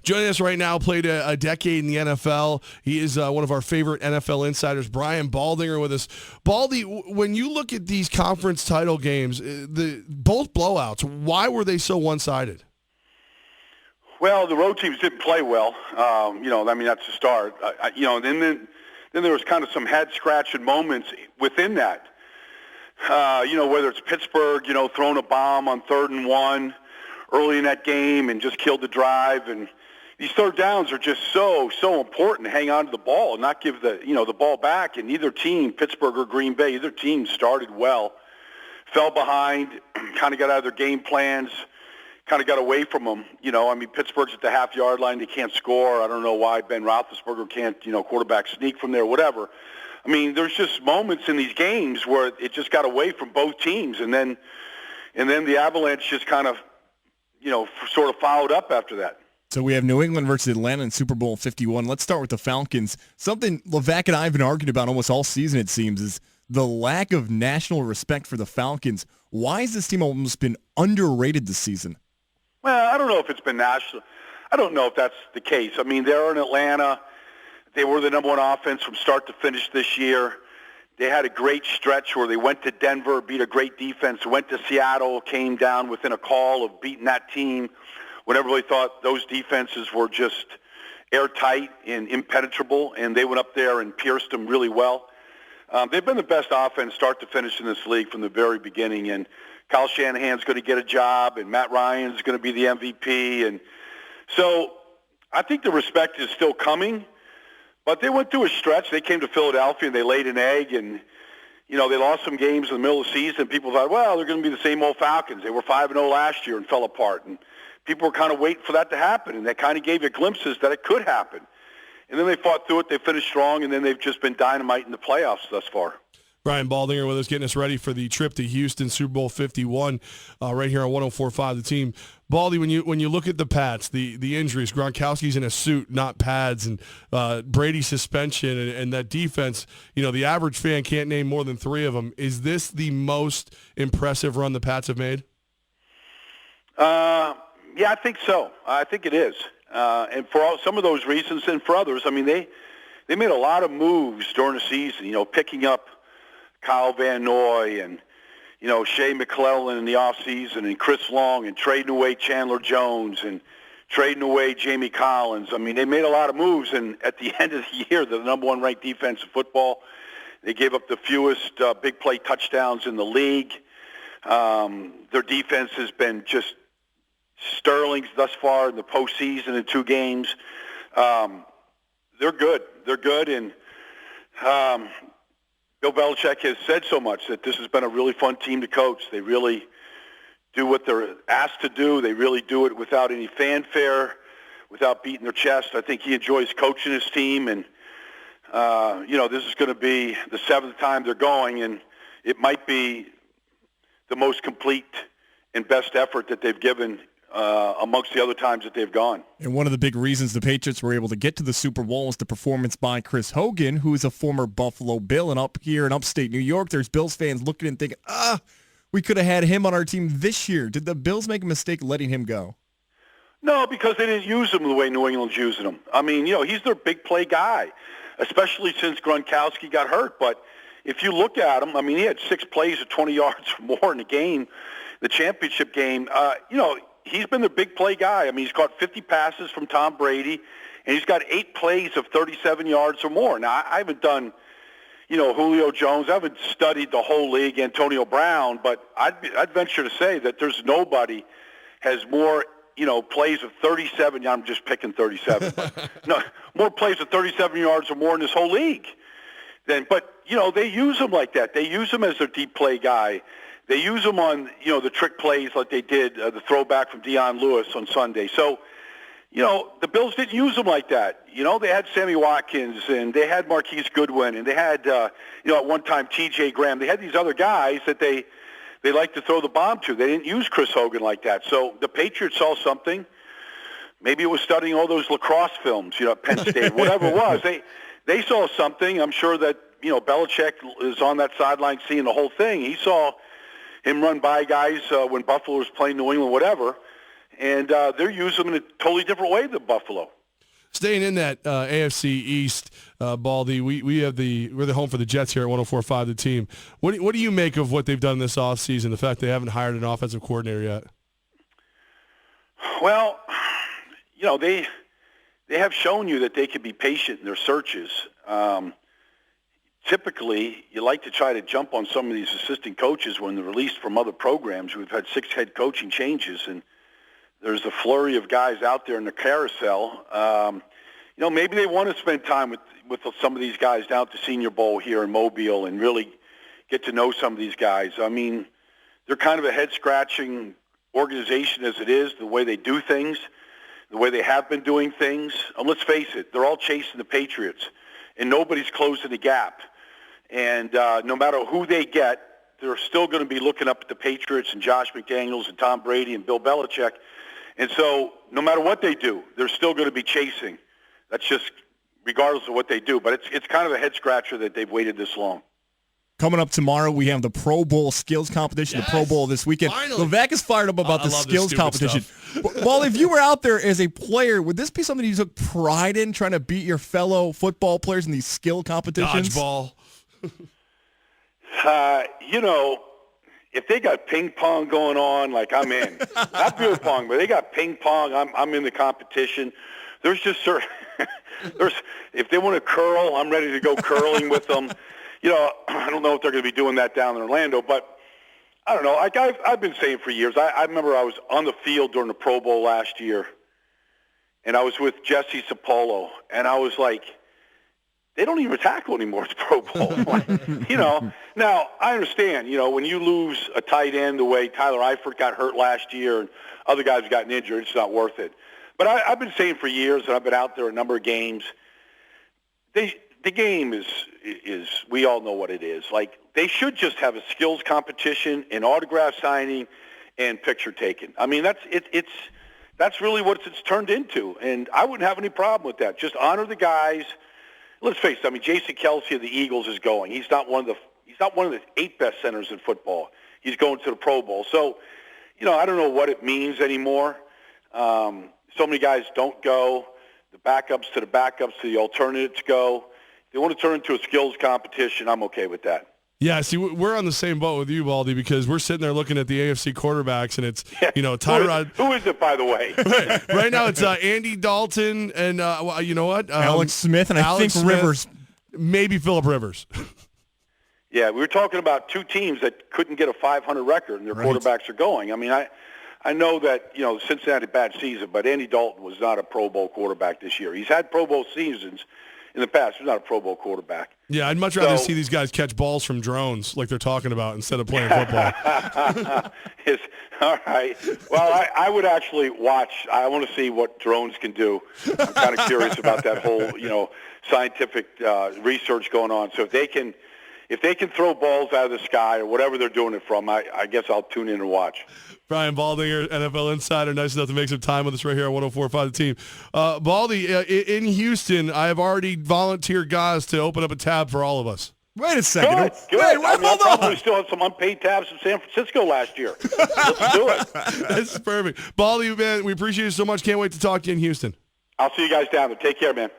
Joining us right now, played a decade in the NFL. He is one of our favorite NFL insiders, Brian Baldinger, with us. Baldy, when you look at these conference title games, both blowouts, why were they so one-sided? Well, the road teams didn't play well. That's the start. Then there was kind of some head-scratching moments within that. Whether it's Pittsburgh, throwing a bomb on 3rd and 1 early in that game and just killed the drive. And these third downs are just so important to hang on to the ball and not give the ball back. And neither team, Pittsburgh or Green Bay, either team started well, fell behind, kind of got out of their game plans, kind of got away from them. Pittsburgh's at the half-yard line. They can't score. I don't know why Ben Roethlisberger can't, quarterback sneak from there, whatever. There's just moments in these games where it just got away from both teams, and then the Avalanche just kind of, sort of followed up after that. So we have New England versus Atlanta in Super Bowl 51. Let's start with the Falcons. Something Levack and I have been arguing about almost all season, it seems, is the lack of national respect for the Falcons. Why has this team almost been underrated this season? Well, I don't know if it's been national. I don't know if that's the case. They're in Atlanta. They were the number one offense from start to finish this year. They had a great stretch where they went to Denver, beat a great defense, went to Seattle, came down within a call of beating that team when everybody thought those defenses were just airtight and impenetrable, and they went up there and pierced them really well. They've been the best offense start to finish in this league from the very beginning, and Kyle Shanahan's going to get a job, and Matt Ryan's going to be the MVP. And so I think the respect is still coming. But they went through a stretch. They came to Philadelphia and they laid an egg, and they lost some games in the middle of the season. People thought, well, they're going to be the same old Falcons. They were 5-0 last year and fell apart, and people were kind of waiting for that to happen, and that kind of gave you glimpses that it could happen. And then they fought through it. They finished strong, and then they've just been dynamite in the playoffs thus far. Brian Baldinger with us, getting us ready for the trip to Houston, Super Bowl 51, right here on 104.5 The Team. Baldy, when you look at the Pats, the injuries, Gronkowski's in a suit, not pads, and Brady's suspension, and that defense, the average fan can't name more than 3 of them. Is this the most impressive run the Pats have made? Yeah, I think so. I think it is. And for some of those reasons and for others, they made a lot of moves during the season, picking up Kyle Van Noy and, Shea McClellan in the offseason and Chris Long and trading away Chandler Jones and trading away Jamie Collins. They made a lot of moves, and at the end of the year, they're the number one ranked defense in football. They gave up the fewest big play touchdowns in the league. Their defense has been just sterling thus far in the postseason in 2 games. They're good. They're good, and Bill Belichick has said so much that this has been a really fun team to coach. They really do what they're asked to do. They really do it without any fanfare, without beating their chest. I think he enjoys coaching his team, and, this is going to be the 7th time they're going, and it might be the most complete and best effort that they've given amongst the other times that they've gone. And one of the big reasons the Patriots were able to get to the Super Bowl was the performance by Chris Hogan, who is a former Buffalo Bill. And up here in upstate New York, there's Bills fans looking and thinking, we could have had him on our team this year. Did the Bills make a mistake letting him go? No, because they didn't use him the way New England's using him. He's their big play guy, especially since Gronkowski got hurt. But if you look at him, he had 6 plays of 20 yards or more in the game, the championship game. He's been the big play guy. He's caught 50 passes from Tom Brady, and he's got 8 plays of 37 yards or more. Now, I haven't done, Julio Jones. I haven't studied the whole league, Antonio Brown, but I'd venture to say that there's nobody has more, plays of 37. I'm just picking 37. But, no, more plays of 37 yards or more in this whole league. But they use him like that. They use him as their deep play guy. They use them on, the trick plays like they did, the throwback from Deion Lewis on Sunday. So, the Bills didn't use them like that. They had Sammy Watkins, and they had Marquise Goodwin, and they had, at one time T.J. Graham. They had these other guys that they like to throw the bomb to. They didn't use Chris Hogan like that. So the Patriots saw something. Maybe it was studying all those lacrosse films, at Penn State, whatever it was. They saw something. I'm sure that, Belichick is on that sideline seeing the whole thing. He saw him run by guys when Buffalo was playing New England, whatever. and they're using them in a totally different way than Buffalo. Staying in that AFC East, Baldy, we're the home for the Jets here at 104.5 The Team. What do you make of what they've done this offseason, the fact they haven't hired an offensive coordinator yet? Well, they have shown you that they can be patient in their searches. Typically, you like to try to jump on some of these assistant coaches when they're released from other programs. We've had 6 head coaching changes, and there's a flurry of guys out there in the carousel. Maybe they want to spend time with some of these guys down at the Senior Bowl here in Mobile and really get to know some of these guys. I mean, they're kind of a head-scratching organization as it is, the way they do things, the way they have been doing things. Let's face it, they're all chasing the Patriots, and nobody's closing the gap. And no matter who they get, they're still going to be looking up at the Patriots and Josh McDaniels and Tom Brady and Bill Belichick. And so no matter what they do, they're still going to be chasing. That's just regardless of what they do. But it's kind of a head-scratcher that they've waited this long. Coming up tomorrow, we have the Pro Bowl skills competition, the Pro Bowl this weekend. Levack is fired up about the skills competition. Well, if you were out there as a player, would this be something you took pride in, trying to beat your fellow football players in these skill competitions? Dodgeball. If they got ping pong going on, like I'm in. Not beer pong, but they got ping pong, I'm in the competition. There's just if they want to curl, I'm ready to go curling with them. I don't know if they're going to be doing that down in Orlando, but I don't know. I've been saying for years. I remember I was on the field during the Pro Bowl last year, and I was with Jesse Sapolo, and I was like, they don't even tackle anymore at the Pro Bowl. Now, I understand, when you lose a tight end the way Tyler Eifert got hurt last year and other guys have gotten injured, it's not worth it. But I've been saying for years, and I've been out there a number of games, the game is we all know what it is. Like, they should just have a skills competition, an autograph signing, and picture taking. I mean, that's really what it's turned into, and I wouldn't have any problem with that. Just honor the guys. Let's face it. I mean, Jason Kelsey of the Eagles is going. He's not one of the 8 best centers in football. He's going to the Pro Bowl. So, I don't know what it means anymore. So many guys don't go. The backups to the alternatives go. If they want to turn into a skills competition, I'm okay with that. Yeah, see, we're on the same boat with you, Baldy, because we're sitting there looking at the AFC quarterbacks, and it's, Tyrod. Who is it, by the way? Right now it's Andy Dalton and, you know what? Alex Smith, and I think Rivers. Maybe Phillip Rivers. Yeah, we were talking about 2 teams that couldn't get a 500 record, and their quarterbacks are going. I mean, I know that, Cincinnati had a bad season, but Andy Dalton was not a Pro Bowl quarterback this year. He's had Pro Bowl seasons in the past. He's not a Pro Bowl quarterback. Yeah, I'd much rather see these guys catch balls from drones like they're talking about instead of playing football. All right. Well, I would actually watch. I want to see what drones can do. I'm kind of curious about that whole, scientific research going on. So if they can throw balls out of the sky or whatever they're doing it from, I guess I'll tune in and watch. Brian Baldinger, NFL Insider, nice enough to make some time with us right here on 104.5 The Team. Baldy, in Houston, I have already volunteered guys to open up a tab for all of us. Wait a second. Good. I probably still have some unpaid tabs from San Francisco last year. Let's do it. That's perfect. Baldy, man, we appreciate you so much. Can't wait to talk to you in Houston. I'll see you guys down there. Take care, man.